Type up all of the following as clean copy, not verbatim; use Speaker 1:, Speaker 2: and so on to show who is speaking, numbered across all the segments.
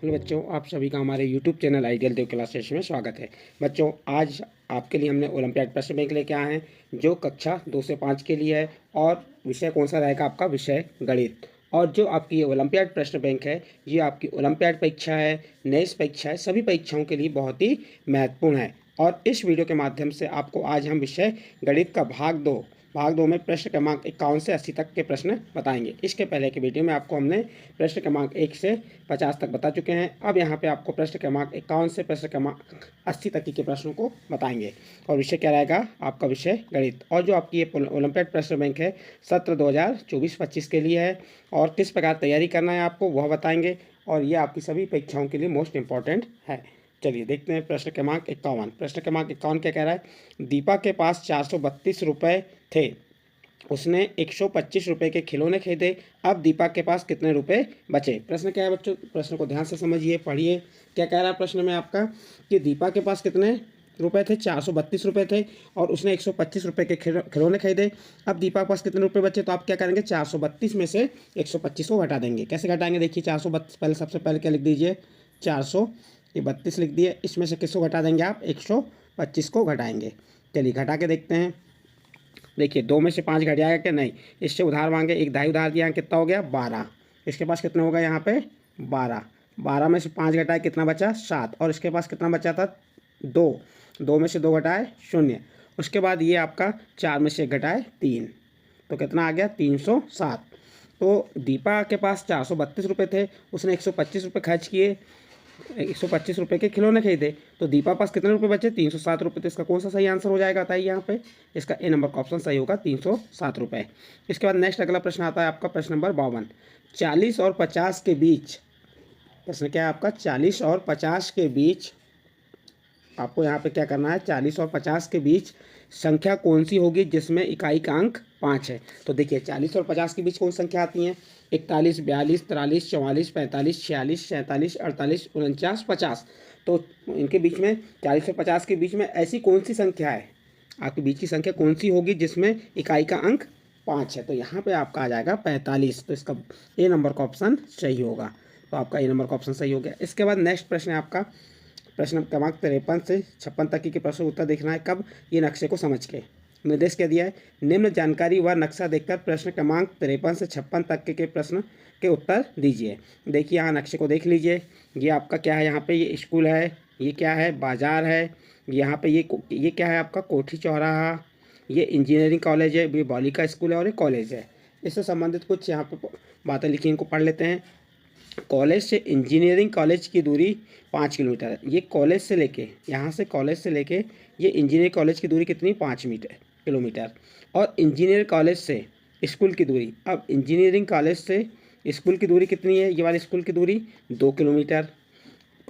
Speaker 1: Hello बच्चों, आप सभी का हमारे यूट्यूब चैनल आइडियल देव क्लासेस में स्वागत है। बच्चों, आज आपके लिए हमने ओलंपियाड प्रश्न बैंक लेके आए हैं जो कक्षा 2 से 5 के लिए है। और विषय कौन सा रहेगा? आपका विषय गणित। और जो आपकी ये ओलंपियाड प्रश्न बैंक है, ये आपकी ओलंपियाड परीक्षा है, नेक्स्ट परीक्षा है, सभी परीक्षाओं के लिए बहुत ही महत्वपूर्ण है। और इस वीडियो के माध्यम से आपको आज हम विषय गणित का भाग दो में प्रश्न क्रमांक 51 से 80 तक के प्रश्न बताएंगे। इसके पहले के वीडियो में आपको हमने प्रश्न क्रमांक 1 से 50 तक बता चुके हैं। अब यहाँ पे आपको प्रश्न क्रमांक 51 से प्रश्न क्रमांक 80 तक के प्रश्नों को बताएंगे। और विषय क्या रहेगा? आपका विषय गणित। और जो आपकी ये ओलंपियाड प्रश्न बैंक है, सत्र 2024-25 के लिए है। और किस प्रकार तैयारी करना है आपको वह बताएंगे। और ये आपकी सभी परीक्षाओं के लिए मोस्ट इंपॉर्टेंट है। चलिए देखते हैं प्रश्न क्रमांक 51। प्रश्न क्रमांक 51 क्या कह रहा है? दीपा के पास 432 रुपये थे। उसने 125 रुपये के खिलौने खरीदे। अब दीपा के पास कितने रुपए बचे? प्रश्न क्या है बच्चों? प्रश्न को ध्यान से समझिए, पढ़िए। क्या कह रहा है प्रश्न में आपका कि दीपा के पास कितने रुपए थे? 432 रुपये थे और उसने 125 रुपये के खिलौने खरीदे। अब दीपा के पास कितने रुपए बचे? तो आप क्या करेंगे? 432 में से 125 को घटा देंगे। कैसे घटाएंगे? देखिए, 432 पहले सबसे पहले क्या लिख दीजिए? 400, ये 32 लिख दिए। इसमें से किसको घटा देंगे आप? 125 को घटाएंगे। चलिए घटा के देखते हैं। देखिए, 2 में से 5 घट जाएगा क्या? नहीं। इससे उधार मांगे, एक दाई उधार दिया, कितना हो गया? 12। इसके पास कितना होगा यहाँ पे? 12। 12 में से 5 घटाए, कितना बचा? 7। और इसके पास कितना बचा था? 2। 2 में से 2 घटाए, 0। उसके बाद ये आपका 4 में से 1 घटाए, 3। तो कितना आ गया? 307। तो दीपा के पास 432 रुपये थे, उसने 125 रुपये खर्च किए, 125 रुपये के खिलौने खरीदे। तो दीपा पास कितने रुपए बचे? 307 रुपये। तो इसका कौन सा सही आंसर हो जाएगा? बताइए यहाँ पे। इसका ए नंबर का ऑप्शन सही होगा, 307 रुपये। इसके बाद नेक्स्ट अगला प्रश्न आता है आपका प्रश्न नंबर 52। 40 और 50 के बीच, प्रश्न क्या है आपका? 40 और 50 के बीच आपको यहाँ पे क्या करना है? 40 और 50 के बीच संख्या कौन सी होगी जिसमें इकाई का अंक 5 है? तो देखिए, 40 और 50 के बीच कौन सी संख्या आती हैं? 41, 42, 43, 44, 45, 46, 47, 48, 49, 50। तो इनके बीच में 40 और 50 के बीच में ऐसी कौन सी संख्या है? आपके बीच की संख्या कौन सी होगी जिसमें इकाई का अंक 5 है? तो यहाँ पे आपका आ जाएगा 45। तो इसका ए नंबर का ऑप्शन सही होगा। तो आपका ए नंबर का ऑप्शन सही हो गया। इसके बाद नेक्स्ट प्रश्न है आपका प्रश्न क्रमांक 53 से 56 तक के प्रश्न उत्तर देखना है। कब? ये नक्शे को समझ के। निर्देश क्या दिया है? निम्न जानकारी व नक्शा देखकर प्रश्न क्रमांक 53 से 56 तक के प्रश्न के उत्तर दीजिए। देखिए, यहाँ नक्शे को देख लीजिए। ये आपका क्या है? यहाँ पे ये स्कूल है, ये क्या है? बाजार है। यहाँ पे ये क्या है आपका? कोठी चौराहा। ये इंजीनियरिंग कॉलेज है, ये बालिका स्कूल है और ये कॉलेज है। इससे संबंधित कुछ यहाँ पे बातें लिखी, इनको पढ़ लेते हैं। कॉलेज से इंजीनियरिंग कॉलेज की दूरी 5 किलोमीटर है। ये कॉलेज से लेके, यहाँ से कॉलेज से लेके ये इंजीनियरिंग कॉलेज की दूरी कितनी? 5 किलोमीटर। और इंजीनियरिंग कॉलेज से स्कूल की दूरी, अब इंजीनियरिंग कॉलेज से स्कूल की दूरी कितनी है? ये वाली स्कूल की दूरी 2 किलोमीटर।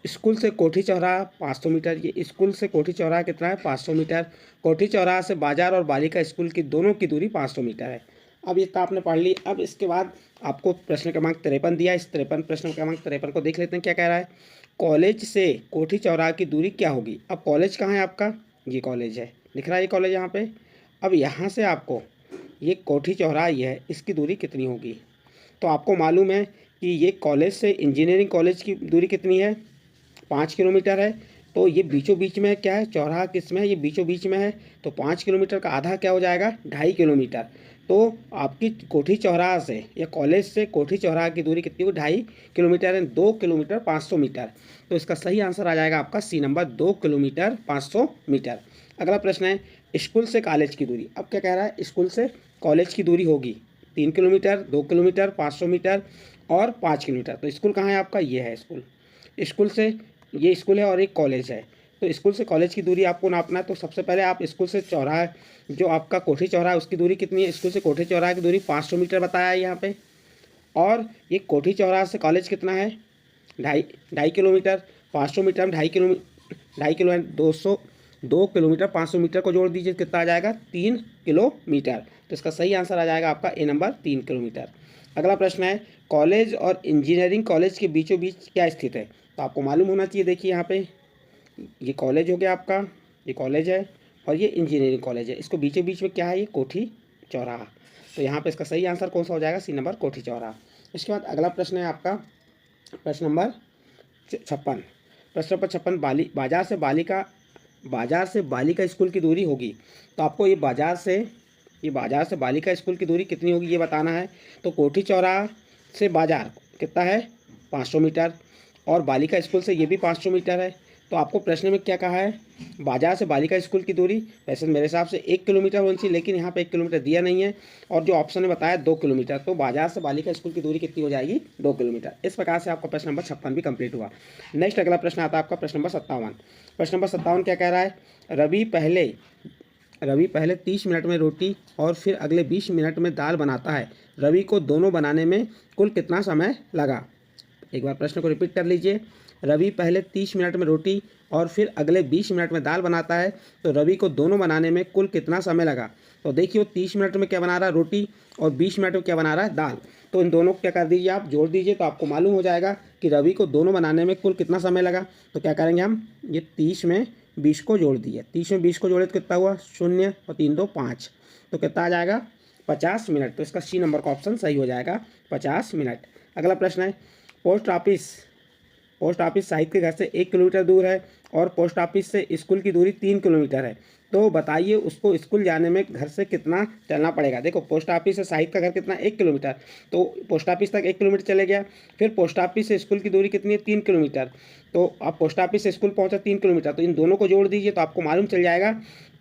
Speaker 1: स्कूल से कोठी चौराहा 500 मीटर। ये स्कूल से कोठी चौराहा कितना है? 500 मीटर। कोठी चौराहा से बाजार और बालिका स्कूल की दोनों की दूरी 500 मीटर है। अब ये तो आपने पढ़ ली। अब इसके बाद आपको प्रश्न क्रमांक 53 दिया। इस प्रश्न क्रमांक 53 को देख लेते हैं क्या कह रहा है। कॉलेज से कोठी चौराहा की दूरी क्या होगी? अब कॉलेज कहाँ है आपका? ये कॉलेज है, दिख रहा है ये कॉलेज यहाँ पे। अब यहाँ से आपको ये कोठी चौराहा ये है, इसकी दूरी कितनी होगी? तो आपको मालूम है कि ये कॉलेज से इंजीनियरिंग कॉलेज की दूरी कितनी है? 5 किलोमीटर है। तो ये बीचों बीच में क्या है? चौराहा किस में है? ये बीचों बीच में है। तो 5 किलोमीटर का आधा क्या हो जाएगा? 2.5 किलोमीटर। तो आपकी कोठी चौराहा से या कॉलेज से कोठी चौराहा की दूरी कितनी होगी? 2.5 किलोमीटर है। 2 किलोमीटर 500 मीटर। तो इसका सही आंसर आ जाएगा आपका सी नंबर, 2 किलोमीटर 500 मीटर। अगला प्रश्न है स्कूल से कॉलेज की दूरी। अब क्या कह रहा है? स्कूल से कॉलेज की दूरी होगी 3 किलोमीटर, 2 किलोमीटर, 500 मीटर और 5 किलोमीटर। तो स्कूल कहाँ है आपका? ये है स्कूल। स्कूल से ये स्कूल है और एक कॉलेज है। तो स्कूल से कॉलेज की दूरी आपको नापना है। तो सबसे पहले आप स्कूल से चौराहा, जो आपका कोठी चौराहा है, उसकी दूरी कितनी है? स्कूल से कोठी चौराहा की दूरी 500 मीटर बताया है यहाँ पे। और ये कोठी चौराहा से कॉलेज कितना है? 2.5 किलोमीटर। 500 मीटर में 2.5 किलो 2 किलोमीटर 500 मीटर को जोड़ दीजिए, कितना आ जाएगा? 3 किलोमीटर। तो इसका सही आंसर आ जाएगा आपका ए नंबर, 3 किलोमीटर। अगला प्रश्न है कॉलेज और इंजीनियरिंग कॉलेज के बीचों बीच क्या स्थित है? तो आपको मालूम होना चाहिए। देखिए यहाँ पे ये कॉलेज हो गया आपका, ये कॉलेज है और ये इंजीनियरिंग कॉलेज है। इसको बीचों बीच में क्या है? ये कोठी चौराहा। तो यहाँ पे इसका सही आंसर कौन सा हो जाएगा? सी नंबर, कोठी चौराहा। इसके बाद अगला प्रश्न है आपका प्रश्न नंबर 56, प्रश्न नंबर 56, बाजार से बालिका स्कूल की दूरी होगी। तो आपको ये बाजार से बालिका स्कूल की दूरी कितनी होगी ये बताना है। तो कोठी चौराहा से बाजार कितना है 500 मीटर, और बालिका स्कूल से ये भी 500 मीटर है। तो आपको प्रश्न में क्या कहा है, बाजार से बालिका स्कूल की दूरी, वैसे मेरे हिसाब से 1 किलोमीटर होनी चाहिए, लेकिन यहाँ पे 1 किलोमीटर दिया नहीं है, और जो ऑप्शन ने बताया 2 किलोमीटर। तो बाजार से बालिका स्कूल की दूरी कितनी हो जाएगी, 2 किलोमीटर। इस प्रकार से आपका प्रश्न नंबर 56 भी कंप्लीट हुआ। नेक्स्ट अगला प्रश्न आता है आपका प्रश्न नंबर 57। प्रश्न नंबर 57 क्या कह रहा है, रवि पहले 30 मिनट में रोटी और फिर अगले 20 मिनट में दाल बनाता है। रवि को दोनों बनाने में कुल कितना समय लगा। एक बार प्रश्न को रिपीट कर लीजिए। रवि पहले 30 मिनट में रोटी और फिर अगले 20 मिनट में दाल बनाता है, तो रवि को दोनों बनाने में कुल कितना समय लगा। तो देखिए 30 मिनट में क्या बना रहा है, रोटी, और 20 मिनट में क्या बना रहा है, दाल। तो इन दोनों को क्या कर दीजिए, आप जोड़ दीजिए, तो आपको मालूम हो जाएगा कि रवि को दोनों बनाने में कुल कितना समय लगा। तो क्या करेंगे हम, ये 30 में 20 को जोड़ दिए, 30 में 20 को जोड़े तो कितना हुआ, 0 और 3 2 5, तो कितना आ जाएगा 50 मिनट। तो इसका सी नंबर का ऑप्शन सही हो जाएगा, 50 मिनट। अगला प्रश्न है, पोस्ट ऑफिस साहिब के घर से 1 किलोमीटर दूर है और पोस्ट ऑफिस से स्कूल की दूरी 3 किलोमीटर है। तो बताइए उसको स्कूल जाने में घर से कितना चलना पड़ेगा। देखो पोस्ट ऑफिस से साहिब का घर कितना, 1 किलोमीटर, तो पोस्ट ऑफिस तक 1 किलोमीटर चले गया। फिर पोस्ट ऑफिस से स्कूल की दूरी कितनी है, 3 किलोमीटर। तो आप पोस्ट ऑफिस से स्कूल पहुंचा 3 किलोमीटर, तो इन दोनों को जोड़ दीजिए, तो आपको मालूम चल जाएगा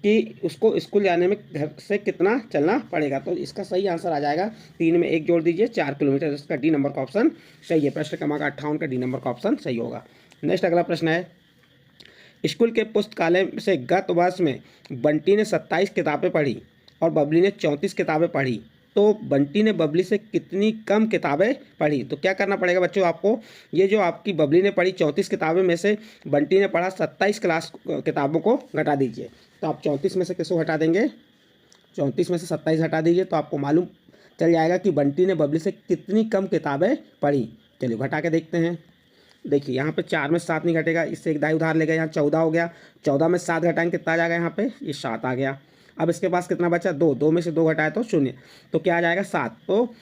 Speaker 1: कि उसको स्कूल जाने में घर से कितना चलना पड़ेगा। तो इसका सही आंसर आ जाएगा, 3 में 1 जोड़ दीजिए, 4 किलोमीटर। इसका डी नंबर का ऑप्शन सही है। प्रश्न क्रमांक 58 का डी नंबर का ऑप्शन सही होगा। नेक्स्ट अगला प्रश्न है, स्कूल के पुस्तकालय से गत वर्ष में बंटी ने 27 किताबें पढ़ी और बबली ने 34 किताबें पढ़ी। तो बंटी ने बबली से कितनी कम किताबें पढ़ी। तो क्या करना पड़ेगा बच्चों, आपको ये जो आपकी बबली ने पढ़ी 34 किताबें में से बंटी ने पढ़ा 27 क्लास किताबों को घटा दीजिए। तो आप 34 में से किसको हटा देंगे, 34 में से 27 हटा दीजिए, तो आपको मालूम चल जाएगा कि बंटी ने बबली से कितनी कम किताबें पढ़ी। चलिए घटा के देखते हैं। देखिए यहाँ पे 4 में 7 नहीं घटेगा, इससे एक दाई उधार ले गए, यहाँ 14 हो गया, 14 में 7 घटाएंगे कितना आ जाएगा, यहाँ पे ये 7 आ गया। अब इसके पास कितना बचा, 2, 2 में से 2 घटाए तो 0, तो क्या आ जाएगा 7। तो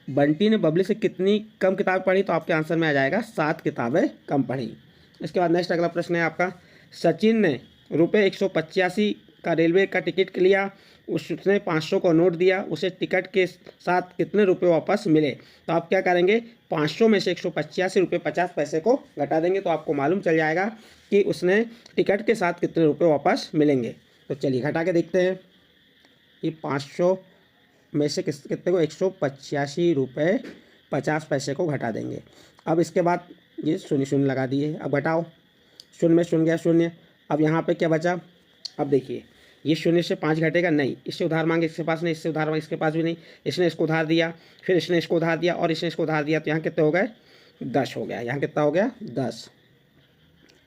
Speaker 1: बंटी ने बबली से कितनी कम किताबें पढ़ी, तो आपके आंसर में आ जाएगा 7 किताबें कम पढ़ी। इसके बाद नेक्स्ट अगला प्रश्न है आपका, सचिन ने रुपये 185 का रेलवे का टिकट लिया, उसने 500 का नोट दिया, उसे टिकट के साथ कितने रुपए वापस मिले। तो आप क्या करेंगे, 500 में से 185 रुपये 50 पैसे को घटा देंगे, तो आपको मालूम चल जाएगा कि उसने टिकट के साथ कितने रुपए वापस मिलेंगे। तो चलिए घटा के देखते हैं। ये 500 में से कितने को, 185 रुपये 50 पैसे को घटा देंगे। अब इसके बाद ये 0 0 लगा दिए, अब घटाओ, 0 में 0 गया 0। अब यहाँ पे क्या बचा, अब देखिए ये 0 से 5 घटेगा नहीं, इससे उधार मांगे, इसके पास नहीं, इससे उधार मांगे, इसके पास भी नहीं, इसने इसको उधार दिया, फिर इसने इसको उधार दिया और इसने इसको उधार दिया, तो यहाँ कितने हो गए, 10 हो गया। यहाँ कितना हो गया, 10,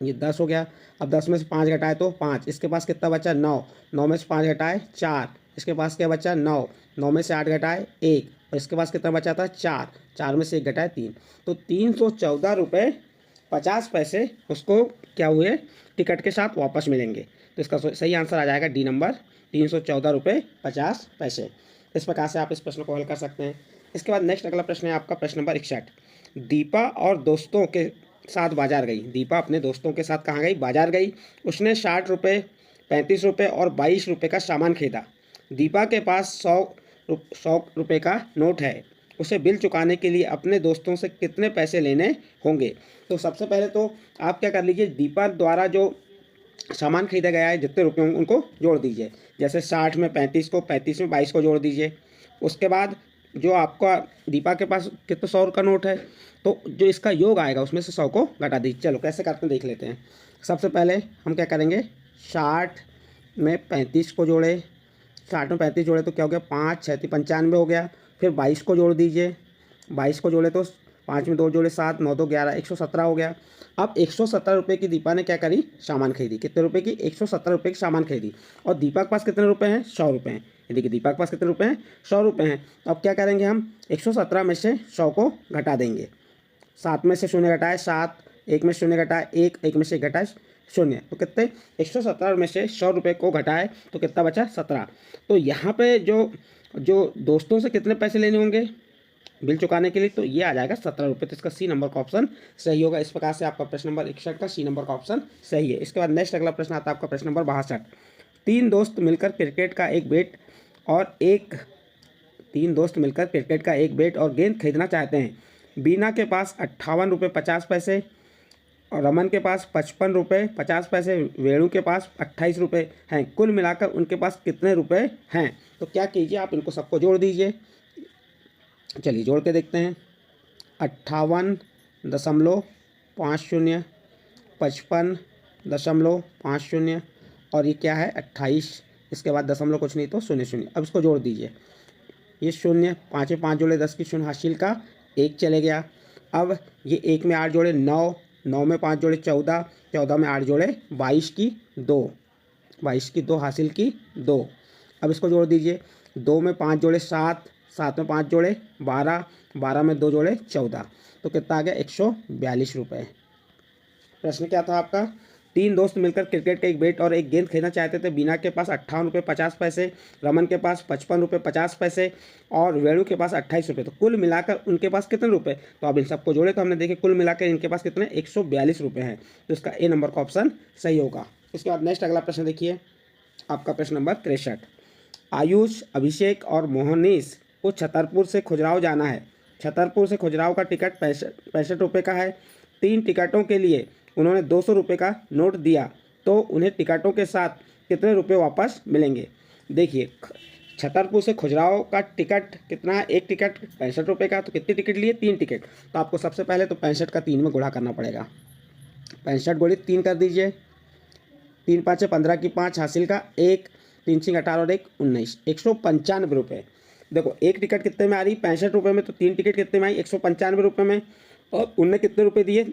Speaker 1: ये 10 हो गया। अब 10 में से 5 घटाए तो 5, इसके पास कितना बचा, 9, 9 में से 5 घटाए 4, इसके पास क्या बचा 9, 9 में से 8 घटाए 1, और इसके पास कितना बचा था 4, 4 में से 1 घटाए 3, तो 314 रुपये 50 पैसे उसको क्या हुए, टिकट के साथ वापस मिलेंगे। तो इसका सही आंसर आ जाएगा डी नंबर, 314 रुपये 50 पैसे। इस प्रकार से आप इस प्रश्न को हल कर सकते हैं। इसके बाद नेक्स्ट अगला प्रश्न है आपका प्रश्न नंबर 61। दीपा और दोस्तों के साथ बाजार गई। दीपा अपने दोस्तों के साथ कहाँ गई, बाजार गई। उसने 60 रुपये, 35 रुपये और 22 रुपये का सामान खरीदा। दीपा के पास 100 रुपये का नोट है। उसे बिल चुकाने के लिए अपने दोस्तों से कितने पैसे लेने होंगे। तो सबसे पहले तो आप क्या कर लीजिए, दीपा द्वारा जो सामान खरीदा गया है जितने रुपये होंगे उनको जोड़ दीजिए। जैसे 60 में 35 को, 35 में 22 को जोड़ दीजिए। उसके बाद जो आपका दीपा के पास कितना 100 का नोट है, तो जो इसका योग आएगा उसमें से 100 को घटा दीजिए। चलो कैसे करते हैं देख लेते हैं। सबसे पहले हम क्या करेंगे, 60 में 35 को जोड़े, 60 में 35 जोड़े तो क्या हो गया, 5 6 95 हो गया। फिर 22 को जोड़ दीजिए, 22 को जोड़े तो 5 में 2 जोड़े 7, 9 2 11, 117 हो गया। अब 117 रुपये की दीपा ने क्या करी, सामान खरीदी। कितने रुपए की, 117 रुपये की सामान खरीदी। और दीपा के पास कितने रुपए हैं, 100 रुपये हैं। यदि कि दीपा के पास कितने रुपए हैं, 100 रुपये हैं। तो अब क्या करेंगे हम, 117 में से 100 को घटा देंगे। 7 में से 0 घटाए 7, 1 में 0 घटाए 1, 1 में से 1 घटाए 0, तो कितने 117 में से 100 रुपये को घटाए तो कितना बचा, 17। तो यहाँ पे जो दोस्तों से कितने पैसे लेने होंगे, बिल चुकाने के लिए, तो ये आ जाएगा 17 रुपये। तो इसका सी नंबर का ऑप्शन सही होगा। इस प्रकार से आपका प्रश्न नंबर 61 का सी नंबर का ऑप्शन सही है। इसके बाद नेक्स्ट अगला प्रश्न आता है आपका प्रश्न नंबर 62। तीन दोस्त मिलकर क्रिकेट का एक बैट और गेंद खरीदना चाहते हैं। बीना के पास 58 रुपये 50 पैसे और रमन के पास 55 रुपये 50 पैसे, वेणु के पास 28 रुपये हैं। कुल मिलाकर उनके पास कितने रुपए हैं? तो क्या कीजिए, आप इनको सबको जोड़ दीजिए। चलिए जोड़ के देखते हैं। 58.50, 55.50 और ये क्या है 28, इसके बाद दशमलव कुछ नहीं तो 00। अब इसको जोड़ दीजिए। ये 0, 5 में 5 जोड़े 10 की 0, हासिल का 1 चले गया। अब ये 1 में 8 जोड़े 9, 9 में 5 जोड़े 14, 14 में 8 जोड़े 22 की 2, 22 की 2 हासिल की 2। अब इसको जोड़ दीजिए। 2 में 5 जोड़े 7, 7 में 5 जोड़े 12, 12 में 2 जोड़े 14। तो कितना आ गया 142 रुपये। प्रश्न क्या था आपका? तीन दोस्त मिलकर क्रिकेट का एक बैट और एक गेंद खरीदना चाहते थे। बीना के पास 58 रुपये 50 पैसे, रमन के पास 55 रुपये 50 पैसे और वेणु के पास 28 रुपये। तो कुल मिलाकर उनके पास कितने रुपए? तो अब इन सबको जोड़े तो हमने देखे कुल मिलाकर इनके पास कितने 142 रुपये हैं। तो इसका ए नंबर का ऑप्शन सही होगा। इसके बाद नेक्स्ट अगला प्रश्न देखिए, आपका प्रश्न नंबर 63। आयुष, अभिषेक और मोहनीश को छतरपुर से खजुराहो जाना है। छतरपुर से खजुराहो का टिकट 65 रुपये का है। 3 टिकटों के लिए उन्होंने 200 रुपये का नोट दिया, तो उन्हें टिकटों के साथ कितने रुपए वापस मिलेंगे? देखिए, छतरपुर से खजुराहो का टिकट कितना है? एक टिकट 65 रुपये का। तो कितने टिकट लिए? 3 टिकट। तो आपको सबसे पहले तो 65 का 3 में गुणा करना पड़ेगा। 65 गुणित 3 कर दीजिए। 3 5 15 की 5 हासिल का 1, 3 6 18 और 1 19, 195 रुपये। देखो एक टिकट कितने में आ रही? 65 रुपये में। तो 3 टिकट कितने में आई? 195 रुपये में। और उनने कितने रुपये दिए?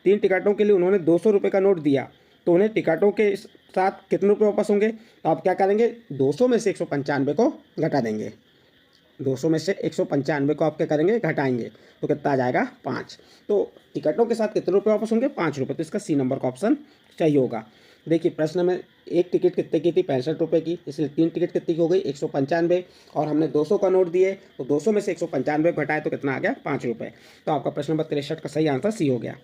Speaker 1: 3 टिकटों के लिए उन्होंने 200 रुपये का नोट दिया, तो उन्हें टिकटों के साथ कितने रुपये वापस होंगे? तो आप क्या करेंगे? 200 में से 195 को घटा देंगे। 200 में से 195 को आप क्या करेंगे? घटाएंगे। तो कितना आ जाएगा? 5। तो टिकटों के साथ कितने रुपये वापस होंगे? 5 रुपये। तो इसका सी नंबर का ऑप्शन सही होगा। देखिए प्रश्न में एक टिकट कितने की थी? 65 रुपये की, इसलिए 3 टिकट कितनी की हो गई? 195 और हमने 200 का नोट दिए, तो 200 में से 195 घटाए तो कितना आ गया? 5 रुपये। तो आपका प्रश्न नंबर 63 का सही आंसर सी हो गया।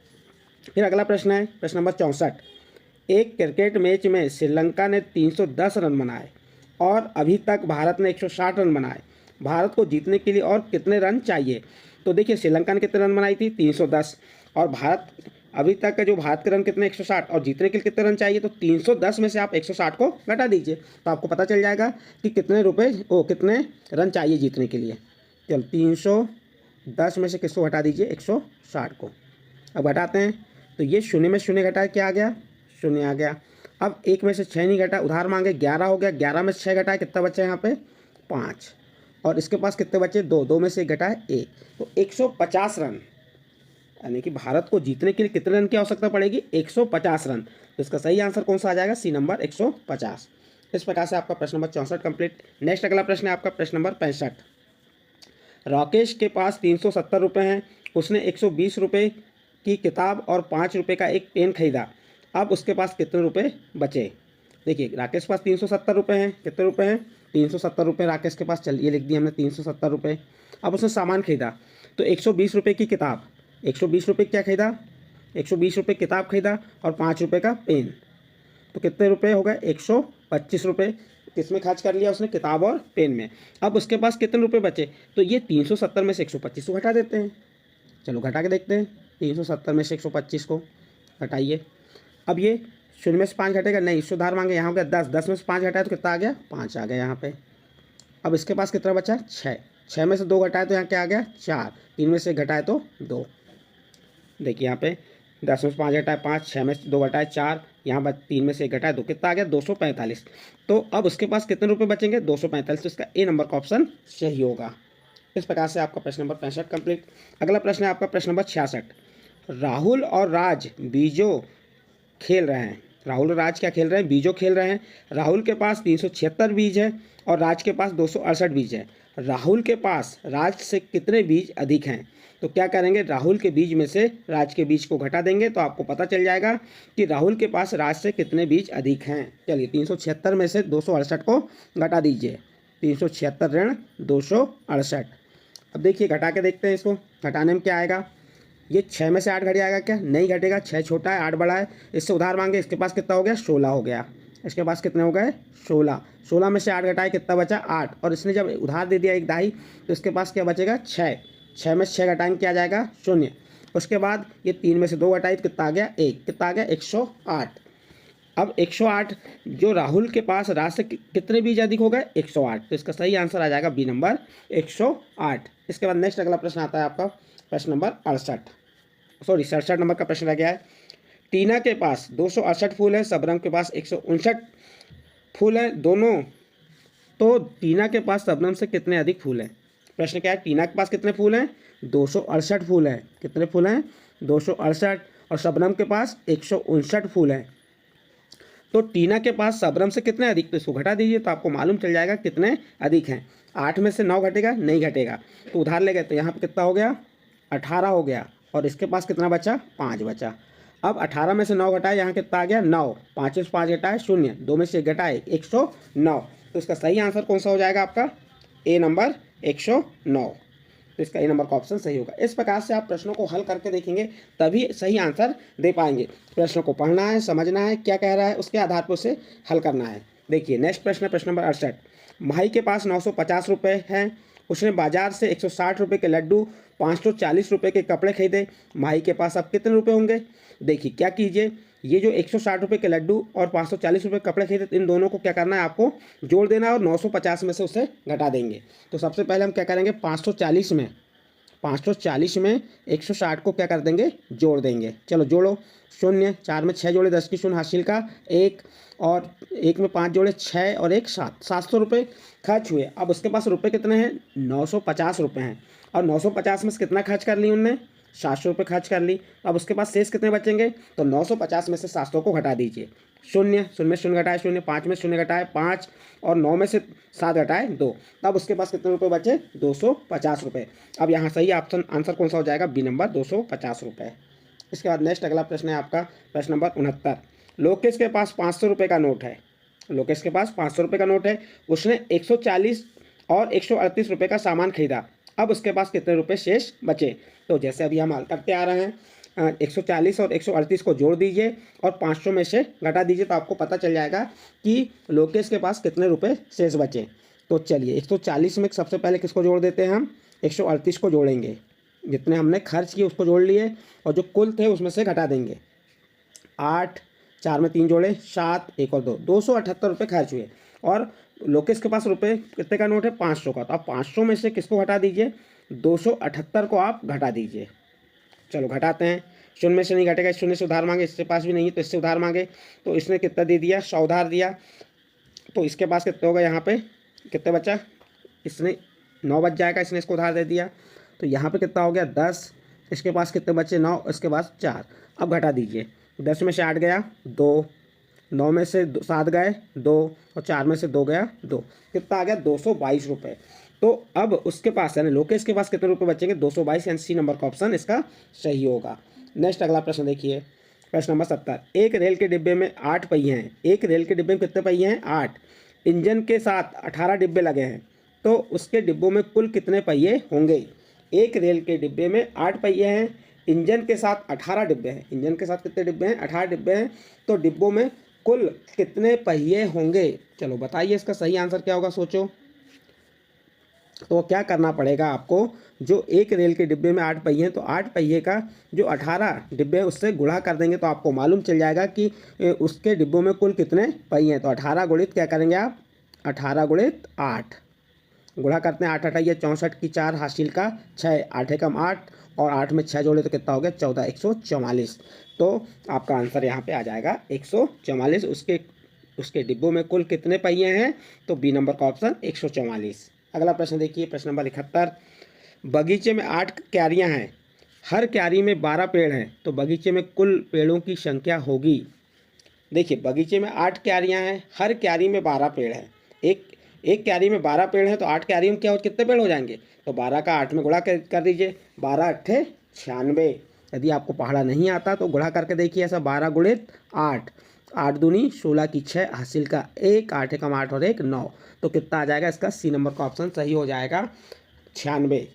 Speaker 1: फिर अगला प्रश्न है प्रश्न नंबर 64। एक क्रिकेट मैच में श्रीलंका ने 310 रन बनाए और अभी तक भारत ने 160 रन बनाए। भारत को जीतने के लिए और कितने रन चाहिए? तो देखिए श्रीलंका ने कितने रन बनाई थी? 310 और भारत अभी तक का जो भारत के रन कितने? 160 और जीतने के लिए कितने रन चाहिए? तो 310 में से आप 160 को घटा दीजिए, तो आपको पता चल जाएगा कि कितने कितने रन चाहिए जीतने के लिए। चल 310 में से किसको घटा दीजिए? 160 को। अब घटाते हैं तो ये 0 में 0 घटाए क्या आ गया? 0 आ गया। अब 1 में से 6 नहीं घटा, उधार मांगे 11 हो गया। 11 में से 6 घटाए कितना बचा यहाँ पे? 5। और इसके पास कितने बचे? 2, 2 में से 1 घटाए 1। तो 150 रन, यानी कि भारत को जीतने के लिए कितने रन की आवश्यकता पड़ेगी? 150 रन। तो इसका सही आंसर कौन सा आ जाएगा? C number 150। इस प्रकार से आपका प्रश्न नंबर 64 कंप्लीट। नेक्स्ट अगला प्रश्न है आपका प्रश्न नंबर 65। राकेश के पास 370 रुपये हैं। उसने 120 रुपये की किताब और 5 रुपये का एक पेन खरीदा। अब उसके पास कितने रुपए बचे? देखिए राकेश के पास 370 रुपये हैं। कितने रुपए हैं? 370 रुपये राकेश के पास। चलिए लिख दिए हमने 370 रुपये। अब उसने सामान खरीदा, तो 120 रुपये की किताब, 120 रुपये क्या खरीदा? 120 रुपये किताब खरीदा और 5 रुपये का पेन। तो कितने रुपये हो गए? 125 रुपये किसमें खर्च कर लिया उसने? किताब और पेन में। अब उसके पास कितने रुपये बचे? तो ये 370 में से 125 को घटा देते हैं। चलो घटा के देखते हैं। 370 में से 125 को घटाइए। अब ये 0 में से 5 घटेगा नहीं, सुधार मांगे, यहाँ हो गया 10, 10 में से 5 घटाए तो कितना आ गया? 5 आ गया यहाँ पे। अब इसके पास कितना बचा? 6, 6 में से 2 घटाए तो यहाँ क्या आ गया? 4, 3 में से घटाए तो 2। देखिए यहाँ पे 10 में से 5 घटाए 5, 6 में से 2 घटाए 4, यहाँ पर 3 में से 1 घटाए 2, कितना आ गया? 245। तो अब उसके पास कितने रुपये बचेंगे? 245। तो इसका ए नंबर का ऑप्शन सही होगा। इस प्रकार से आपका प्रश्न नंबर 65 कंप्लीट। अगला प्रश्न है आपका प्रश्न नंबर 66। राहुल और राज बीजो खेल रहे हैं। राहुल और राज क्या खेल रहे हैं? बीजो खेल रहे हैं। राहुल के पास 376 बीज है और राज के पास 268 बीज है। राहुल के पास राज से कितने बीज अधिक हैं? तो क्या करेंगे? राहुल के बीज में से राज के बीज को घटा देंगे, तो आपको पता चल जाएगा कि राहुल के पास राज से कितने बीज अधिक हैं। चलिए 376 में से 268 को घटा दीजिए। 376 ऋण 268। अब देखिए घटा के देखते हैं इसको, घटाने में क्या आएगा, ये 6 में से 8 घट जाएगा क्या, नहीं घटेगा, 6 छोटा है 8 बड़ा है, इससे उधार मांगे, इसके पास कितना हो गया 16 हो गया, इसके पास कितने हो गए 16, 16 में से 8 घटाए कितना बचा 8, और इसने जब उधार दे दिया एक दाही तो इसके पास क्या बचेगा 6, 6 में से 6 घटाएंगे क्या आ जाएगा 0, उसके बाद ये 3 में से 2 घटाए कितना आ गया 1, कितना आ गया 108। अब 108 जो राहुल के पास राशि कितने बीज अधिक हो गए 108, तो इसका सही आंसर आ जाएगा बी नंबर 108। इसके बाद नेक्स्ट अगला प्रश्न आता है आपका प्रश्न नंबर 67 नंबर का प्रश्न रह गया है। टीना के पास 268 फूल है, शबनम के पास 159 फूल है, दोनों, तो टीना के पास शबनम से कितने अधिक फूल हैं। प्रश्न क्या है, टीना के पास कितने फूल हैं 268 फूल हैं, कितने फूल हैं 268, और शबनम के पास 159 फूल हैं, तो टीना के पास शबनम से कितने अधिक, तो इसको घटा दीजिए तो आपको मालूम चल जाएगा कितने अधिक हैं। 8 में से 9 घटेगा, नहीं घटेगा, तो उधार ले गए तो यहाँ पे कितना हो गया 18 हो गया, और इसके पास कितना बचा 5 बचा। अब 18 में से 9 घटाए, यहाँ कितना आ गया 9, 5 में से 5 घटाए 0, 2 में से 1 घटाए 109, तो इसका सही आंसर कौन सा हो जाएगा आपका ए नंबर 109, तो इसका ए नंबर का ऑप्शन सही होगा। इस प्रकार से आप प्रश्नों को हल करके देखेंगे तभी सही आंसर दे पाएंगे। प्रश्नों को पढ़ना है, समझना है क्या कह रहा है, उसके आधार पर उसे हल करना है। देखिए नेक्स्ट प्रश्न है प्रश्न नंबर 68। भाई के पास 950 रुपये हैं, उसने बाजार से 160 रुपये के लड्डू 540 रुपये के कपड़े खरीदे, भाई के पास अब कितने रुपये होंगे। देखिए क्या कीजिए, ये जो 160 रुपये के लड्डू और 540 रुपये कपड़े खरीदे, इन दोनों को क्या करना है आपको जोड़ देना है और 950 में से उसे घटा देंगे। तो सबसे पहले हम क्या करेंगे 540 में 160 को क्या कर देंगे जोड़ देंगे। चलो जोड़ो, 0, 4 में 6 जोड़े 10 की 0 हासिल का 1, और 1 में 5 जोड़े 6 और 1 7, 700 रुपये खर्च हुए। अब उसके पास रुपये कितने हैं 950 रुपये हैं, और 950 में से कितना खर्च कर ली उनने 700 रुपये खर्च कर ली। अब उसके पास शेष कितने बचेंगे, तो 950 में से 700 को घटा दीजिए। 0 में 0 घटाए 0, 5 में 0 घटाए 5, और 9 में से 7 घटाए 2, तब उसके पास कितने रुपये बचे 250 रुपये। अब यहाँ सही ऑप्शन आंसर कौन सा हो जाएगा बी नंबर 250 रुपये। इसके बाद नेक्स्ट अगला प्रश्न है आपका प्रश्न नंबर 69। लोकेश के पास 500 रुपये का नोट है, लोकेश के पास 500 रुपये का नोट है, उसने 140 और 138 रुपये का सामान खरीदा, अब उसके पास कितने रुपये शेष बचे। तो जैसे अभी हम हल करते आ रहे हैं, 140 और 138 को जोड़ दीजिए और 500 में से घटा दीजिए, तो आपको पता चल जाएगा कि लोकेश के पास कितने रुपये शेष बचे। तो चलिए 140 में सबसे पहले किसको जोड़ देते हैं हम 138 को जोड़ेंगे, जितने हमने खर्च किए उसको जोड़ लिए, और जो कुल थे उसमें से घटा देंगे। 8, 4 में 3 जोड़े 7, 1 और 2, 278 रुपये खर्च हुए, और लोकेश के पास रुपये कितने का नोट है 500 का, तो आप 500 में से किसको घटा दीजिए 278 को आप घटा दीजिए। चलो घटाते हैं, 0 में से नहीं घटेगा, 0 से उधार मांगे, इसके पास भी नहीं तो इससे उधार मांगे, तो इसने कितना दे दिया 100 उधार दिया, तो इसके पास कितना होगा यहाँ पे कितना बचा, इसने 9 बच जाएगा, इसने इसको उधार दे दिया, तो यहाँ पे कितना हो गया 10, इसके पास कितने बचे 9, इसके पास 4। अब घटा दीजिए, 10 में से 8 गया 2, 9 में से 7 गए 2, और 4 में से 2 गया 2, कितना आ गया 222 रुपये। तो अब उसके पास यानी लोकेश के पास कितने रुपये बचेंगे 222, यानी सी नंबर का ऑप्शन इसका सही होगा। नेक्स्ट अगला प्रश्न देखिए प्रश्न नंबर 70। एक रेल के डिब्बे में 8 पहिए हैं, एक रेल के डिब्बे में कितने पहिए हैं 8, इंजन के साथ 18 डिब्बे लगे हैं, तो उसके डिब्बों में कुल कितने पहिए होंगे। एक रेल के डिब्बे में 8 पहिए हैं, इंजन के साथ 18 डिब्बे हैं, इंजन के साथ कितने डिब्बे हैं 18 डिब्बे हैं, तो डिब्बों में कुल कितने पहिए होंगे। चलो बताइए इसका सही आंसर क्या होगा, सोचो। तो क्या करना पड़ेगा आपको, जो एक रेल के डिब्बे में 8 पहिए हैं, तो 8 पहिए का जो 18 डिब्बे हैं उससे गुणा कर देंगे, तो आपको मालूम चल जाएगा कि उसके डिब्बों में कुल कितने पहिए हैं। तो 18 गुणित क्या करेंगे आप 18 गुणित 8, गुणा करते हैं 8 8 ये 64 की 4 हासिल का 6, 8 एकम 8, और 8 में 6 जोड़े तो कितना हो गया 14, 144। तो आपका आंसर यहाँ पे आ जाएगा 144। उसके डिब्बों में कुल कितने पहिए हैं, तो बी नंबर का ऑप्शन 144। अगला प्रश्न देखिए प्रश्न नंबर 71। बगीचे में 8 क्यारियाँ हैं, हर क्यारी में 12 पेड़ हैं, तो बगीचे में कुल पेड़ों की संख्या होगी। देखिए बगीचे में 8 क्यारियाँ हैं, हर क्यारी में 12 पेड़ हैं, एक क्यारी में 12 पेड़ हैं, तो 8 क्यारी में क्या हो कितने पेड़ हो जाएंगे, तो 12 का 8 में गुणा कर दीजिए, 12 8 96। यदि आपको पहाड़ा नहीं आता तो गुणा करके देखिए ऐसा 12 गुणित 8, 8 दूनी 16 की 6 हासिल का 1, 8 एकम 8 और 1 9, तो कितना आ जाएगा, इसका सी नंबर का ऑप्शन सही हो जाएगा 96।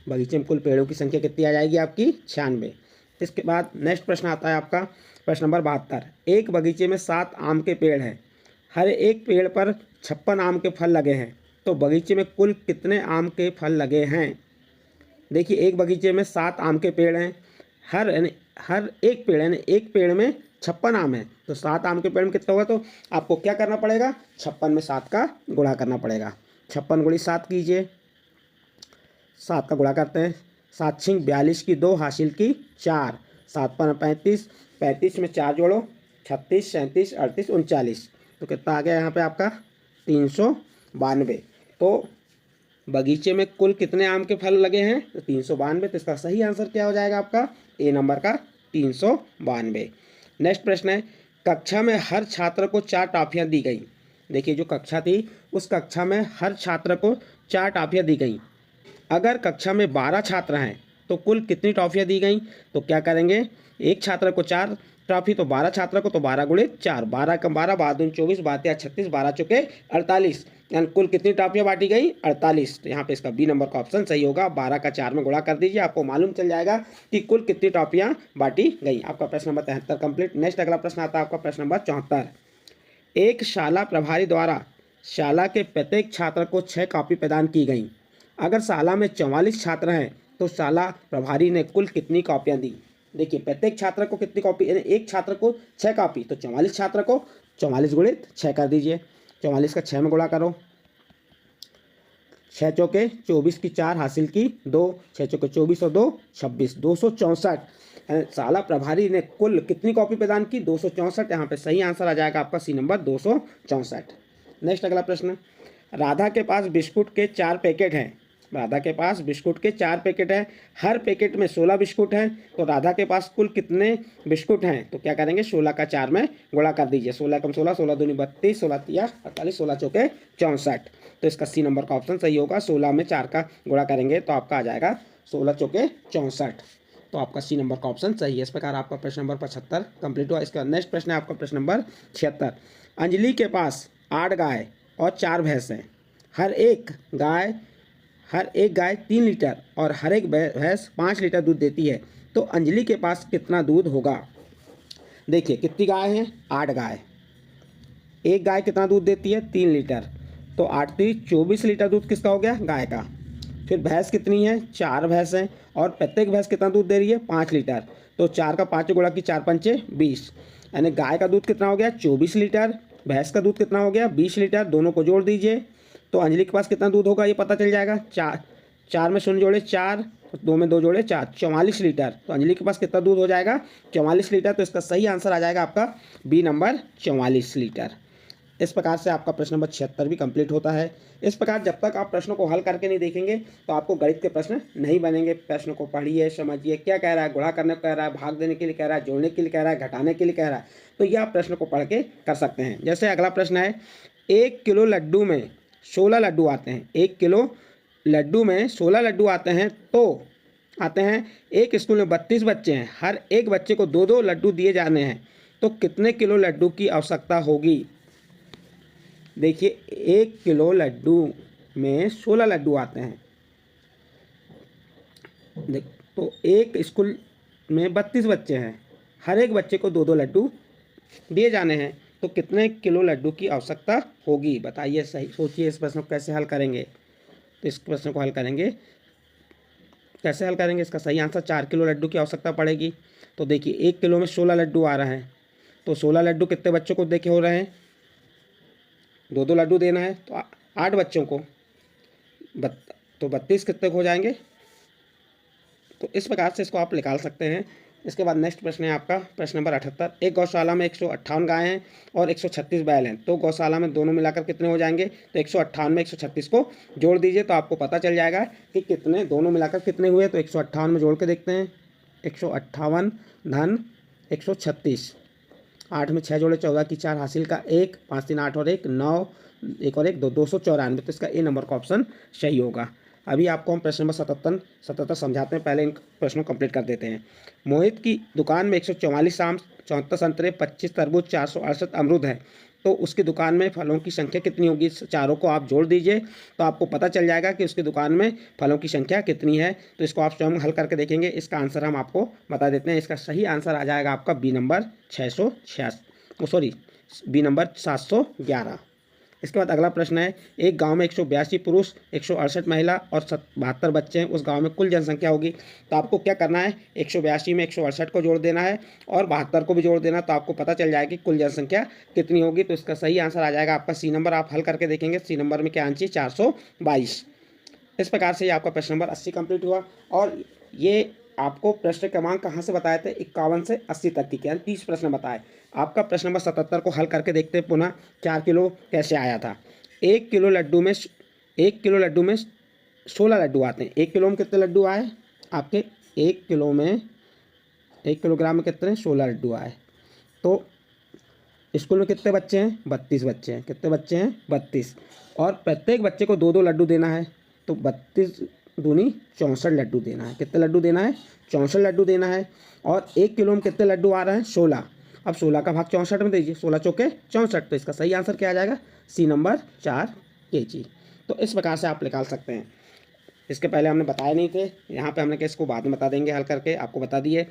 Speaker 1: बगीचे में कुल पेड़ों की संख्या कितनी आ जाएगी आपकी 96। इसके बाद नेक्स्ट प्रश्न आता है आपका प्रश्न नंबर 72। एक बगीचे में 7 आम के पेड़ हैं, हर एक पेड़ पर 56 आम के फल लगे हैं, तो बगीचे में कुल कितने आम के फल लगे हैं। देखिए एक बगीचे में 7 आम के पेड़ हैं, हर एक पेड़ यानी एक पेड़ में 56 आम है, तो 7 आम के पेड़ में कितना होगा, तो आपको क्या करना पड़ेगा 56 में 7 का गुणा करना पड़ेगा। 56 गुणी 7 कीजिए, 7 का गुणा करते हैं, 7 छिंग 42 की 2 हासिल की 4, 7 पर 35, 35 में 4 जोड़ो 36, 37, 38, 39, तो कितना आ गया यहाँ पे आपका 392। तो बगीचे में कुल कितने आम के फल लगे हैं, तो 392। तो इसका सही आंसर क्या हो जाएगा आपका ए नंबर का 392। नेक्स्ट प्रश्न है, कक्षा में हर छात्र को 4 टॉफियाँ दी गई। देखिए जो कक्षा थी उस कक्षा में हर छात्र को 4 टॉफियाँ दी गई। अगर कक्षा में 12 छात्र हैं तो कुल कितनी टॉफियाँ दी गई, तो क्या करेंगे, एक छात्र को 4 टॉफी, तो 12 छात्र को तो 12 गुणे 4, 12 कम 12, 12 दूनी 24, 12 36, 12 चौके 48, यानी कुल कितनी टॉफियाँ बांटी गई 48। तो यहाँ पे इसका बी नंबर का ऑप्शन सही होगा। 12 का 4 में गुणा कर दीजिए, आपको मालूम चल जाएगा कि कुल कितनी टॉफियाँ बांटी गई। आपका प्रश्न नंबर 73 कंप्लीट। नेक्स्ट अगला प्रश्न आता है आपका प्रश्न नंबर 74। एक शाला प्रभारी द्वारा शाला के प्रत्येक छात्र को 6 कॉपी प्रदान की गई। अगर शाला में 44 छात्र हैं तो शाला प्रभारी ने कुल कितनी कॉपियाँ दी। देखिए प्रत्येक छात्र को कितनी कॉपी, यानी एक छात्र को 6 कॉपी, तो 44 छात्र को 44 गुणित 6 कर दीजिए। 44 का 6 में गुणा करो, 6 चौके 24 की 4 हासिल की 2, 6 चौके 24 और 2 26, 264। शाला प्रभारी ने कुल कितनी कॉपी प्रदान की 264। यहाँ पे सही आंसर आ जाएगा आपका सी नंबर 264। नेक्स्ट अगला प्रश्न, राधा के पास बिस्कुट के 4 पैकेट हैं। राधा के पास बिस्कुट के 4 पैकेट हैं, हर पैकेट में 16 बिस्कुट हैं, तो राधा के पास कुल कितने बिस्कुट हैं, तो क्या करेंगे 16 का 4 में गुणा कर दीजिए। 16 कम 16, 16 दूनी 32, 16 तिया 48, 16 चौके 64। तो इसका सी नंबर का ऑप्शन सही होगा। 16 में 4 का गुणा करेंगे तो आपका आ जाएगा 16 चौके 64। तो आपका सी नंबर का ऑप्शन सही है। इस प्रकार आपका प्रश्न नंबर 75 कंप्लीट हुआ। इसका नेक्स्ट प्रश्न है आपका प्रश्न नंबर 76। अंजलि के पास 8 गाय और 4 भैंस हैं, हर एक गाय 3 लीटर और हर एक भैंस 5 लीटर दूध देती है, तो अंजलि के पास कितना दूध होगा। देखिए कितनी गाय हैं 8 गाय, एक गाय कितना दूध देती है 3 लीटर, तो 8 3 24 लीटर दूध किसका हो गया गाय का। फिर भैंस कितनी है 4 भैंस हैं और प्रत्येक भैंस कितना दूध दे रही है 5 लीटर, तो 4 का 5 गुणा की 4 पंचे 20, यानी गाय का दूध कितना हो गया 24 लीटर, भैंस का दूध कितना हो गया 20 लीटर, दोनों को जोड़ दीजिए तो अंजलि के पास कितना दूध होगा ये पता चल जाएगा। 4 में 0 जोड़े 4, 2 में 2 जोड़े 4, 44 लीटर, तो अंजलि के पास कितना दूध हो जाएगा 44 लीटर। तो इसका सही आंसर आ जाएगा आपका बी नंबर 44 लीटर। इस प्रकार से आपका प्रश्न नंबर 76 भी कंप्लीट होता है। इस प्रकार जब तक आप प्रश्नों को हल करके नहीं देखेंगे तो आपको गणित के प्रश्न नहीं बनेंगे। प्रश्न को पढ़िए, समझिए क्या कह रहा है, गुणा करने को कह रहा है, भाग देने के लिए कह रहा है, जोड़ने के लिए कह रहा है, घटाने के लिए कह रहा है, तो यह आप प्रश्न को पढ़ के कर सकते हैं। जैसे अगला प्रश्न है, 1 किलो लड्डू में 16 लड्डू आते हैं, 1 किलो लड्डू में 16 लड्डू आते हैं, तो आते हैं एक स्कूल में 32 बच्चे हैं, हर एक बच्चे को 2-2 लड्डू दिए जाने हैं, तो कितने किलो लड्डू की आवश्यकता होगी। देखिए 1 किलो लड्डू में 16 लड्डू आते हैं, तो एक स्कूल में 32 बच्चे हैं, हर एक बच्चे को 2-2 लड्डू दिए जाने हैं, तो कितने किलो लड्डू की आवश्यकता होगी बताइए। सही सोचिए इस प्रश्न को कैसे हल करेंगे। तो इस प्रश्न को हल करेंगे, कैसे हल करेंगे, इसका सही आंसर 4 किलो लड्डू की आवश्यकता पड़ेगी। तो देखिए 1 किलो में 16 लड्डू आ रहे हैं, तो 16 लड्डू कितने बच्चों को देखे हो रहे हैं 2-2 लड्डू देना है, तो 8 बच्चों को तो 32 कितने हो जाएंगे। तो इस प्रकार से इसको आप निकाल सकते हैं। इसके बाद नेक्स्ट प्रश्न है आपका प्रश्न नंबर 78। एक गौशाला में 158 गाय हैं और 136 बैल हैं, तो गौशाला में दोनों मिलाकर कितने हो जाएंगे, तो 158 में 136 को जोड़ दीजिए तो आपको पता चल जाएगा कि कितने दोनों मिलाकर कितने हुए। तो 158 में जोड़ के देखते हैं, 158 धन 136, 8 में 6 जोड़े 14 की 4 हासिल का 1, 5 3 8 और 1 9, 1 और 1 2, 294। तो इसका ए नंबर का ऑप्शन सही होगा। अभी आपको हम प्रश्न नंबर 77 समझाते हैं, पहले इन प्रश्नों को कंप्लीट कर देते हैं। मोहित की दुकान में 144 आम, 74 संतरे, 25 तरबूज, 468 अमरूद है, तो उसकी दुकान में फलों की संख्या कितनी होगी। इस चारों को आप जोड़ दीजिए तो आपको पता चल जाएगा कि उसकी दुकान में फलों की संख्या कितनी है। तो इसको आप स्वयं हल करके देखेंगे। इसका आंसर हम आपको बता देते हैं। इसका सही आंसर आ जाएगा आपका बी नंबर 711। इसके बाद अगला प्रश्न है, एक गांव में 182 पुरुष, 168 महिला और 72 बच्चे हैं। उस गांव में कुल जनसंख्या होगी। तो आपको क्या करना है, 182 में 168 को जोड़ देना है और 72 को भी जोड़ देना। तो आपको पता चल जाएगी कुल जनसंख्या कितनी होगी। तो इसका सही आंसर आ जाएगा आपका सी नंबर। आप हल करके देखेंगे। सी नंबर में क्या आंसर 422। इस प्रकार से आपका प्रश्न नंबर 80 कंप्लीट हुआ। और ये आपको प्रश्न क्रमांक कहाँ से बताए थे, 51 से 80 तक की, यानी 30 प्रश्न बताए। आपका प्रश्न नंबर 77 को हल करके देखते हैं पुनः। 4 किलो कैसे आया था। 1 किलो लड्डू में 16 लड्डू आते हैं। 1 किलो में कितने लड्डू आए आपके, 1 किलोग्राम में कितने 16 लड्डू आए। तो स्कूल में कितने बच्चे हैं, 32 बच्चे हैं। कितने बच्चे हैं, 32। और प्रत्येक बच्चे को 2-2 लड्डू देना है। तो 32 दूनी 64 लड्डू देना है। कितने लड्डू देना है, 64 लड्डू देना है। और 1 किलो में कितने लड्डू आ रहे हैं, 16। अब 16 का भाग 64 में दीजिए, 16 चौके 64। तो इसका सही आंसर क्या आ जाएगा, सी नंबर 4 kg। तो इस प्रकार से आप निकाल सकते हैं। इसके पहले हमने बताए नहीं थे, यहाँ पे हमने क्या इसको बाद में बता देंगे हल करके, आपको बता दिए।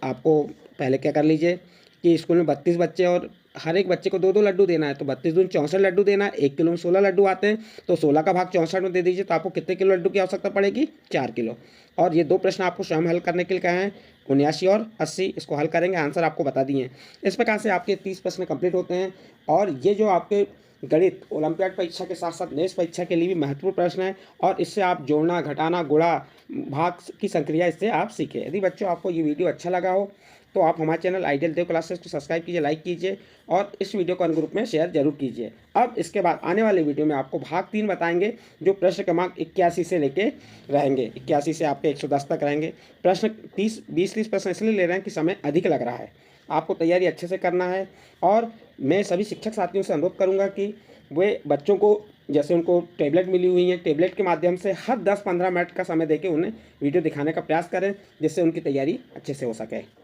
Speaker 1: आपको पहले क्या कर लीजिए कि स्कूल में 32 बच्चे और हर एक बच्चे को 2-2 लड्डू देना है। तो 32 दूनी 64 लड्डू देना है। 1 किलो में 16 लड्डू आते हैं। तो 16 का भाग 64 में दे दीजिए। तो आपको कितने किलो लड्डू की आवश्यकता पड़ेगी, 4 किलो। और ये 2 प्रश्न आपको स्वयं हल करने के लिए कहे हैं, 79 और 80। इसको हल करेंगे, आंसर आपको बता दिए। इस प्रकार से आपके 30 प्रश्न कंप्लीट होते हैं। और ये जो आपके गणित ओलंपियाड परीक्षा के साथ साथ नेक्स्ट परीक्षा के लिए भी महत्वपूर्ण प्रश्न है। और इससे आप जोड़ना, घटाना, गुणा, भाग की संक्रिया इससे आप सीखें। यदि बच्चों आपको ये वीडियो अच्छा लगा हो तो आप हमारे चैनल आइडियल देव क्लासेस को सब्सक्राइब कीजिए, लाइक कीजिए और इस वीडियो को अन्य ग्रुप में शेयर जरूर कीजिए। अब इसके बाद आने वाले वीडियो में आपको भाग 3 बताएंगे, जो प्रश्न क्रमांक 81 से लेके रहेंगे। 81 से आपके 110 तक रहेंगे। प्रश्न 20-30 प्रश्न इसलिए ले रहे हैं कि समय अधिक लग रहा है। आपको तैयारी अच्छे से करना है। और मैं सभी शिक्षक साथियों से अनुरोध करूँगा कि वे बच्चों को, जैसे उनको टैबलेट मिली हुई है, टैबलेट के माध्यम से हर 10-15 मिनट का समय देके उन्हें वीडियो दिखाने का प्रयास करें, जिससे उनकी तैयारी अच्छे से हो सके।